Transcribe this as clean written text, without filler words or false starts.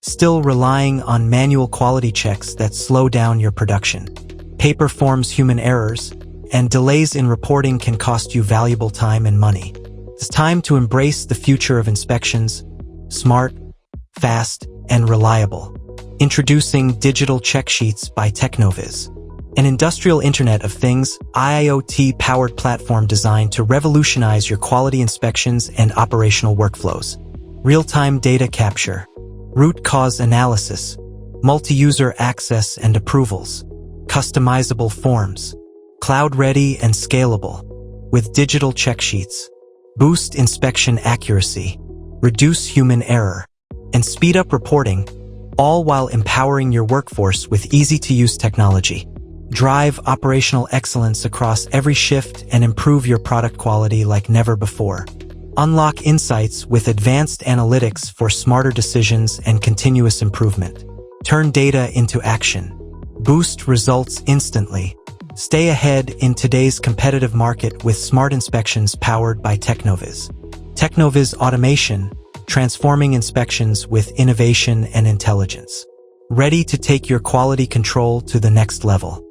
still relying on manual quality checks that slow down your production. Paper forms human errors, and delays in reporting can cost you valuable time and money. It's time to embrace the future of inspections: smart, fast, and reliable. Introducing Digital CheckSheets by TechnoViz, an industrial Internet of Things, IoT-powered platform designed to revolutionize your quality inspections and operational workflows. Real-time data capture, root cause analysis, multi-user access and approvals, customizable forms, cloud-ready and scalable. With Digital CheckSheets, boost inspection accuracy, reduce human error, and speed up reporting, all while empowering your workforce with easy-to-use technology. Drive operational excellence across every shift and improve your product quality like never before. Unlock insights with advanced analytics for smarter decisions and continuous improvement. Turn data into action. Boost results instantly. Stay ahead in today's competitive market with smart inspections powered by TechnoViz. TechnoViz Automation, transforming inspections with innovation and intelligence. Ready to take your quality control to the next level.